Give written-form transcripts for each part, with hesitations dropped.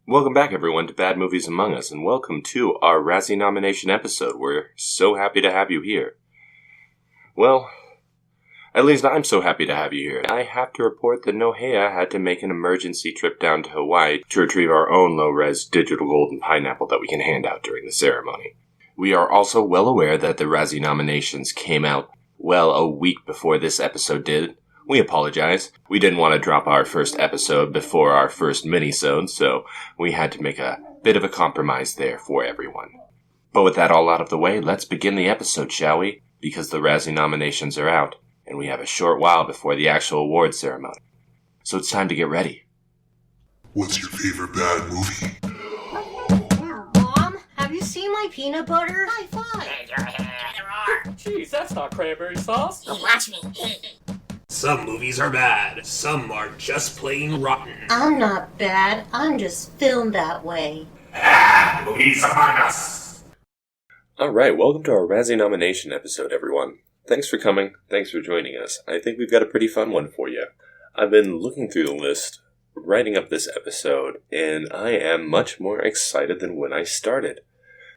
Welcome back, everyone, to Bad Movies Among Us, and welcome to our Razzie nomination episode. We're so happy to have you here. Well, at least I'm so happy to have you here. I have to report that Nohea had to make an emergency trip down to Hawaii to retrieve our own low-res digital golden pineapple that we can hand out during the ceremony. We are also well aware that the Razzie nominations came out, a week before this episode did. We apologize. We didn't want to drop our first episode before our first mini-sode, so we had to make a bit of a compromise there for everyone. But with that all out of the way, let's begin the episode, shall we? Because the Razzie nominations are out, and we have a short while before the actual award ceremony. So it's time to get ready. What's your favorite bad movie? Mom, have you seen my peanut butter? High five! Head your head. Jeez, that's not cranberry sauce. Watch me. Some movies are bad. Some are just plain rotten. I'm not bad. I'm just filmed that way. Movies among us. Alright, welcome to our Razzie nomination episode, everyone. Thanks for coming. Thanks for joining us. I think we've got a pretty fun one for you. I've been looking through the list, writing up this episode, and I am much more excited than when I started.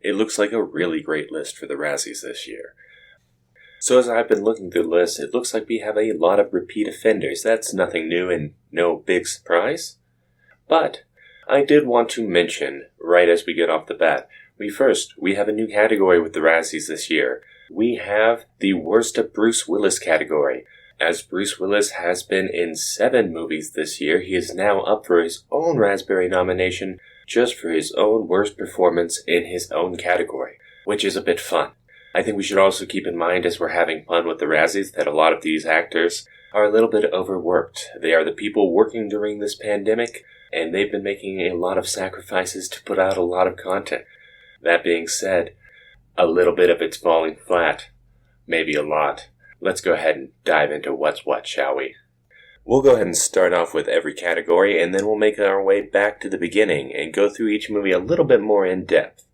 It looks like a really great list for the Razzies this year. So as I've been looking through the list, it looks like we have a lot of repeat offenders. That's nothing new and no big surprise. But I did want to mention, right as we get off the bat, we have a new category with the Razzies this year. We have the Worst of Bruce Willis category. As Bruce Willis has been in 7 movies this year, he is now up for his own Raspberry nomination just for his own worst performance in his own category, which is a bit fun. I think we should also keep in mind as we're having fun with the Razzies that a lot of these actors are a little bit overworked. They are the people working during this pandemic, and they've been making a lot of sacrifices to put out a lot of content. That being said, a little bit of it's falling flat. Maybe a lot. Let's go ahead and dive into what's what, shall we? We'll go ahead and start off with every category, and then we'll make our way back to the beginning and go through each movie a little bit more in depth.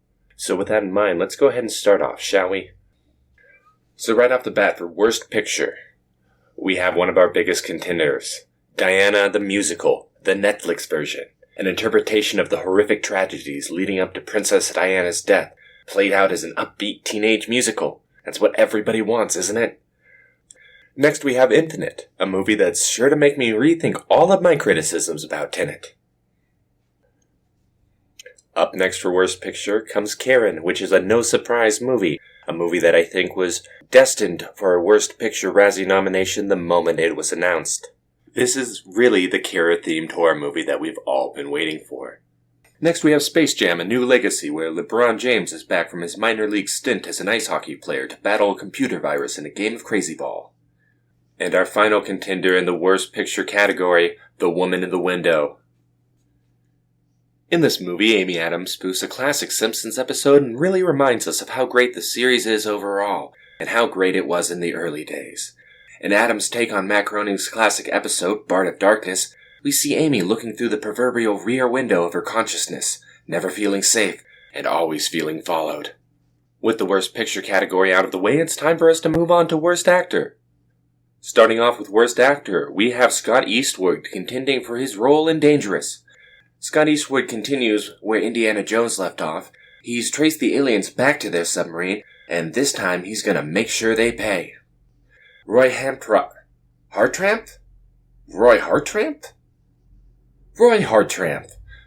So with that in mind, let's go ahead and start off, shall we? So right off the bat, for Worst Picture, we have one of our biggest contenders, Diana the Musical, the Netflix version, an interpretation of the horrific tragedies leading up to Princess Diana's death, played out as an upbeat teenage musical. That's what everybody wants, isn't it? Next we have Infinite, a movie that's sure to make me rethink all of my criticisms about Tenet. Up next for Worst Picture comes Karen, which is a no-surprise movie. A movie that I think was destined for a Worst Picture Razzie nomination the moment it was announced. This is really the Kara-themed horror movie that we've all been waiting for. Next we have Space Jam: A New Legacy, where LeBron James is back from his minor league stint as an ice hockey player to battle a computer virus in a game of crazy ball. And our final contender in the Worst Picture category, The Woman in the Window. In this movie, Amy Adams spoofs a classic Simpsons episode and really reminds us of how great the series is overall, and how great it was in the early days. In Adams' take on Matt Groening's classic episode, Bart of Darkness, we see Amy looking through the proverbial rear window of her consciousness, never feeling safe, and always feeling followed. With the Worst Picture category out of the way, it's time for us to move on to Worst Actor. Starting off with Worst Actor, we have Scott Eastwood contending for his role in Dangerous. Scott Eastwood continues where Indiana Jones left off. He's traced the aliens back to their submarine, and this time he's gonna make sure they pay. Roy Hartramp? Roy Hartramp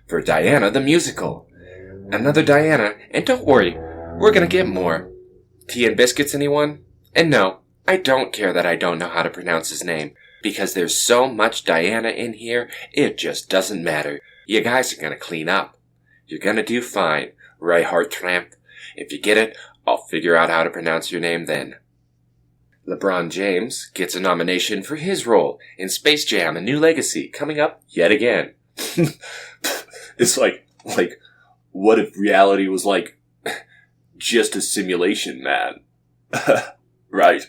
for Diana the Musical. Another Diana, and don't worry, we're gonna get more. Tea and biscuits, anyone? And no, I don't care that I don't know how to pronounce his name, because there's so much Diana in here, it just doesn't matter. You guys are gonna clean up. You're gonna do fine, Roy Hartramp. If you get it, I'll figure out how to pronounce your name then. LeBron James gets a nomination for his role in Space Jam: A New Legacy, coming up yet again. It's like, what if reality was just a simulation, man? Right.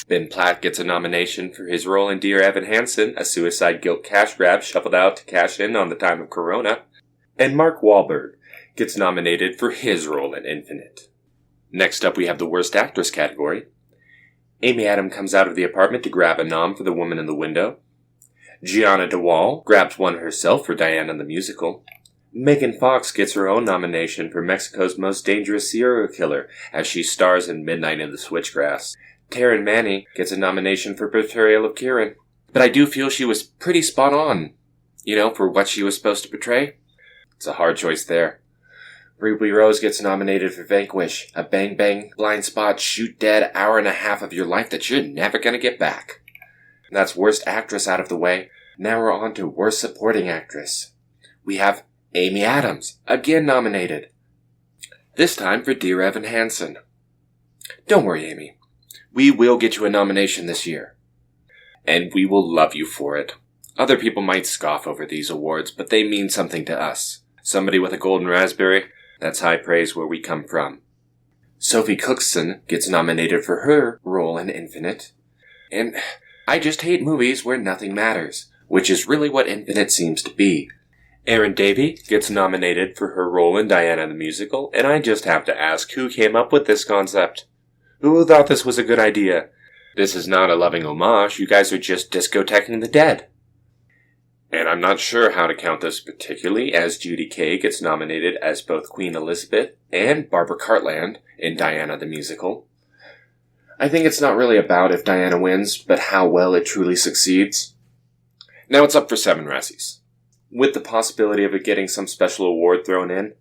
Ben Platt gets a nomination for his role in Dear Evan Hansen, a suicide guilt cash grab shuffled out to cash in on the time of Corona. And Mark Wahlberg gets nominated for his role in Infinite. Next up we have the Worst Actress category. Amy Adams comes out of the apartment to grab a nom for The Woman in the Window. Gianna DeWall grabs one herself for Diana the Musical. Megan Fox gets her own nomination for Mexico's Most Dangerous Serial Killer as she stars in Midnight in the Switchgrass. Taryn Manning gets a nomination for portrayal of Kieran. But I do feel she was pretty spot on, for what she was supposed to portray. It's a hard choice there. Ruby Rose gets nominated for Vanquish, a bang-bang, blind spot, shoot-dead hour and a half of your life that you're never gonna get back. That's Worst Actress out of the way. Now we're on to Worst Supporting Actress. We have Amy Adams, again nominated. This time for Dear Evan Hansen. Don't worry, Amy. We will get you a nomination this year. And we will love you for it. Other people might scoff over these awards, but they mean something to us. Somebody with a golden raspberry, that's high praise where we come from. Sophie Cookson gets nominated for her role in Infinite. And I just hate movies where nothing matters, which is really what Infinite seems to be. Erin Davey gets nominated for her role in Diana the Musical, and I just have to ask, who came up with this concept? Who thought this was a good idea? This is not a loving homage, you guys are just discoteching the dead. And I'm not sure how to count this particularly, as Judy Kaye gets nominated as both Queen Elizabeth and Barbara Cartland in Diana the Musical. I think it's not really about if Diana wins, but how well it truly succeeds. Now it's up for 7 Razzies, with the possibility of it getting some special award thrown in.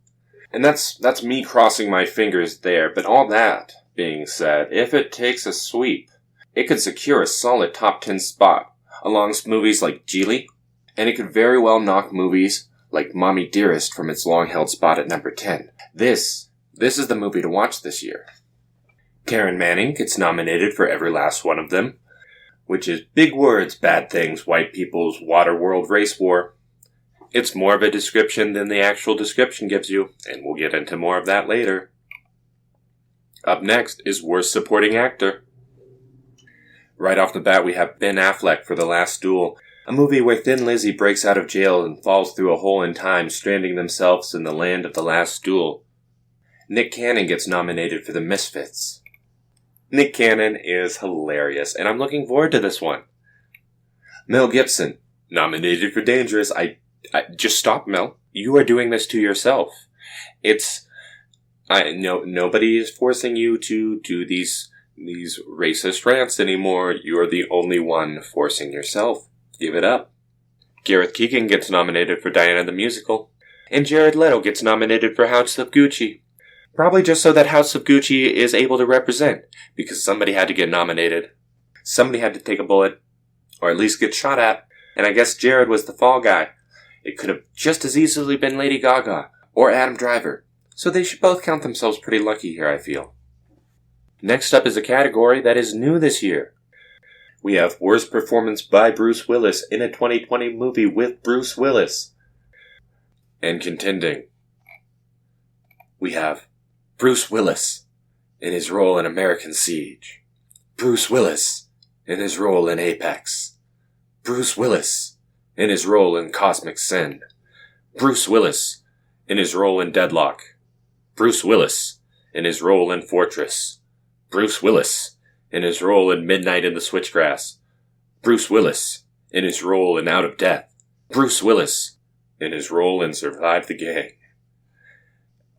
And that's me crossing my fingers there, but all that being said, if it takes a sweep, it could secure a solid top 10 spot, alongst movies like Geely, and it could very well knock movies like Mommy Dearest from its long-held spot at number 10. This is the movie to watch this year. Taryn Manning gets nominated for every last one of them, which is big words, bad things, white people's water world race war. It's more of a description than the actual description gives you, and we'll get into more of that later. Up next is Worst Supporting Actor. Right off the bat, we have Ben Affleck for The Last Duel, a movie where Thin Lizzy breaks out of jail and falls through a hole in time, stranding themselves in the land of the last duel. Nick Cannon gets nominated for The Misfits. Nick Cannon is hilarious, and I'm looking forward to this one. Mel Gibson, nominated for Dangerous. I just stop, Mel. You are doing this to yourself. Nobody is forcing you to do these racist rants anymore. You are the only one forcing yourself. Give it up. Gareth Keegan gets nominated for Diana the Musical, and Jared Leto gets nominated for House of Gucci. Probably just so that House of Gucci is able to represent, because somebody had to get nominated. Somebody had to take a bullet, or at least get shot at, and I guess Jared was the fall guy. It could have just as easily been Lady Gaga, or Adam Driver, so they should both count themselves pretty lucky here, I feel. Next up is a category that is new this year. We have Worst Performance by Bruce Willis in a 2020 movie with Bruce Willis. And contending, we have Bruce Willis in his role in American Siege. Bruce Willis in his role in Apex. Bruce Willis in his role in Cosmic Sin. Bruce Willis in his role in Deadlock. Bruce Willis in his role in Fortress. Bruce Willis in his role in Midnight in the Switchgrass. Bruce Willis in his role in Out of Death. Bruce Willis in his role in Survive the Gang.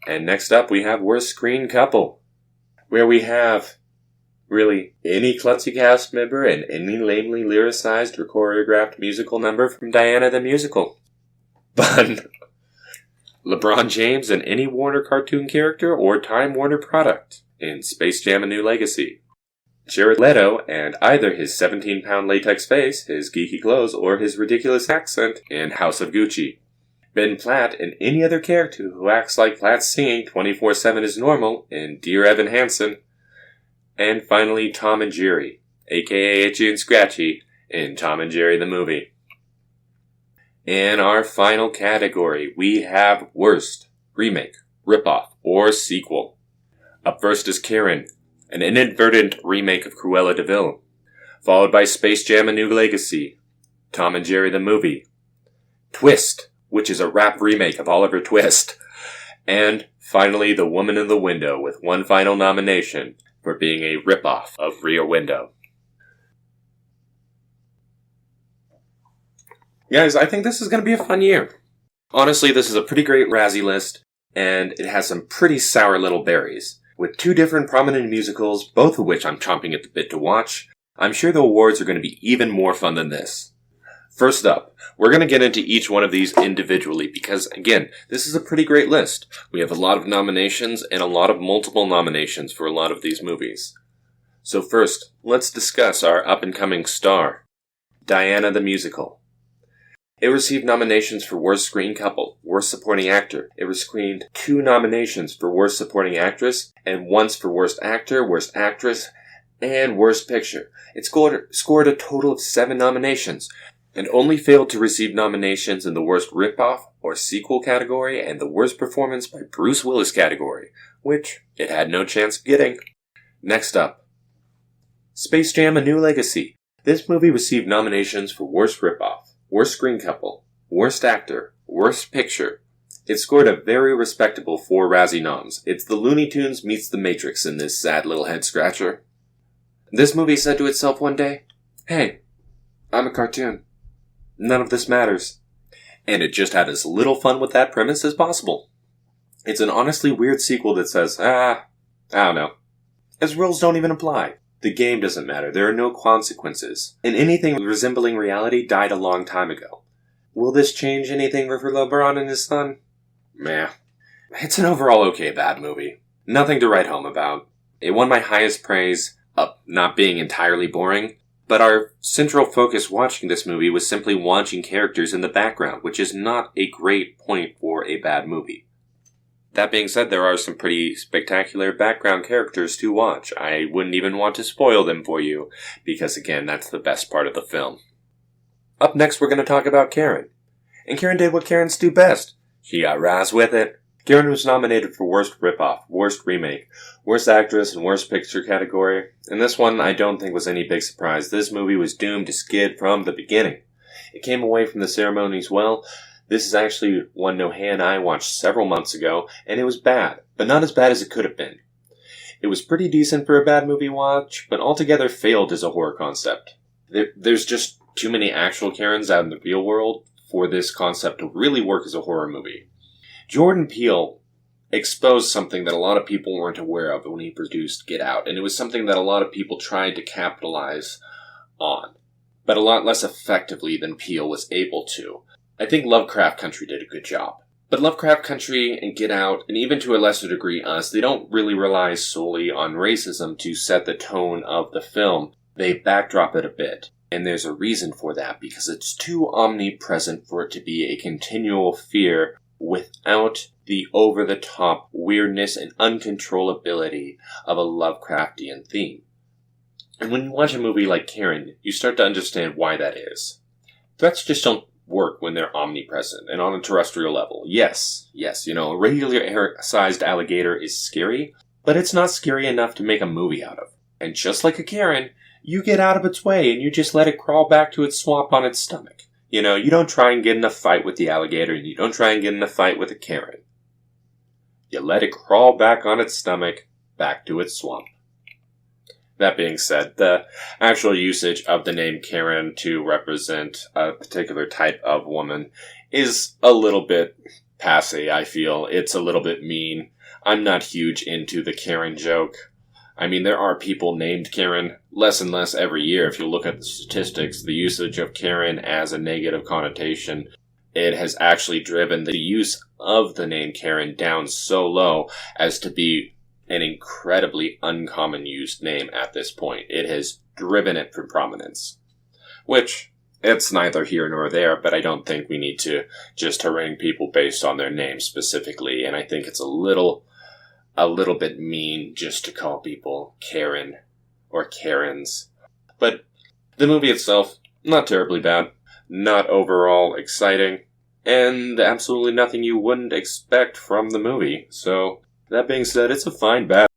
And next up we have Worst Screen Couple, where we have really any klutzy cast member and any lamely lyricized or choreographed musical number from Diana the Musical. But LeBron James and any Warner cartoon character or Time Warner product in Space Jam: A New Legacy. Jared Leto and either his 17-pound latex face, his geeky clothes, or his ridiculous accent in House of Gucci. Ben Platt and any other character who acts like Platt's singing 24/7 is normal in Dear Evan Hansen. And finally, Tom and Jerry, aka Itchy and Scratchy, in Tom and Jerry the Movie. In our final category, we have Worst Remake, Ripoff, or Sequel. Up first is Karen, an inadvertent remake of Cruella de Vil, followed by Space Jam: A New Legacy, Tom and Jerry the Movie, Twist, which is a rap remake of Oliver Twist, and finally The Woman in the Window, with one final nomination for being a ripoff of Rear Window. Guys, I think this is going to be a fun year. Honestly, this is a pretty great Razzie list, and it has some pretty sour little berries. With 2 different prominent musicals, both of which I'm chomping at the bit to watch, I'm sure the awards are going to be even more fun than this. First up, we're going to get into each one of these individually because, again, this is a pretty great list. We have a lot of nominations and a lot of multiple nominations for a lot of these movies. So first, let's discuss our up-and-coming star, Diana the Musical. It received nominations for Worst Screen Couple, Worst Supporting Actor. It received 2 nominations for Worst Supporting Actress, and once for Worst Actor, Worst Actress, and Worst Picture. It scored a total of 7 nominations, and only failed to receive nominations in the Worst Ripoff or Sequel category and the Worst Performance by Bruce Willis category, which it had no chance of getting. Next up, Space Jam: A New Legacy. This movie received nominations for Worst Ripoff, Worst Screen Couple, Worst Actor, Worst Picture. It scored a very respectable 4 Razzie noms. It's the Looney Tunes meets the Matrix in this sad little head-scratcher. This movie said to itself one day, "Hey, I'm a cartoon. None of this matters." And it just had as little fun with that premise as possible. It's an honestly weird sequel that says, I don't know. As rules don't even apply. The game doesn't matter. There are no consequences. And anything resembling reality died a long time ago. Will this change anything for LeBron and his son? Meh. It's an overall okay bad movie. Nothing to write home about. It won my highest praise of not being entirely boring. But our central focus watching this movie was simply watching characters in the background, which is not a great point for a bad movie. That being said, there are some pretty spectacular background characters to watch. I wouldn't even want to spoil them for you, because again, that's the best part of the film. Up next, we're going to talk about Karen. And Karen did what Karens do best. She got razz with it. Karen was nominated for Worst Ripoff, Worst Remake, Worst Actress, and Worst Picture category. And this one I don't think was any big surprise. This movie was doomed to skid from the beginning. It came away from the ceremonies well. This is actually one Nohan and I watched several months ago, and it was bad, but not as bad as it could have been. It was pretty decent for a bad movie watch, but altogether failed as a horror concept. There's just too many actual Karens out in the real world for this concept to really work as a horror movie. Jordan Peele exposed something that a lot of people weren't aware of when he produced Get Out, and it was something that a lot of people tried to capitalize on, but a lot less effectively than Peele was able to. I think Lovecraft Country did a good job. But Lovecraft Country and Get Out, and even to a lesser degree Us, they don't really rely solely on racism to set the tone of the film. They backdrop it a bit. And there's a reason for that, because it's too omnipresent for it to be a continual fear without the over-the-top weirdness and uncontrollability of a Lovecraftian theme. And when you watch a movie like Karen, you start to understand why that is. Threats just don't work when they're omnipresent and on a terrestrial level. Yes, a regular-sized alligator is scary, but it's not scary enough to make a movie out of. And just like a Karen, you get out of its way and you just let it crawl back to its swamp on its stomach. You don't try and get in a fight with the alligator, and you don't try and get in a fight with a Karen. You let it crawl back on its stomach, back to its swamp. That being said, the actual usage of the name Karen to represent a particular type of woman is a little bit passé, I feel. It's a little bit mean. I'm not huge into the Karen joke. I mean, there are people named Karen less and less every year. If you look at the statistics, the usage of Karen as a negative connotation, it has actually driven the use of the name Karen down so low as to be an incredibly uncommon used name at this point. It has driven it from prominence. Which, it's neither here nor there, but I don't think we need to just harangue people based on their name specifically, and I think it's a little bit mean just to call people Karen or Karens. But the movie itself, not terribly bad, not overall exciting, and absolutely nothing you wouldn't expect from the movie. So, that being said, it's a fine bad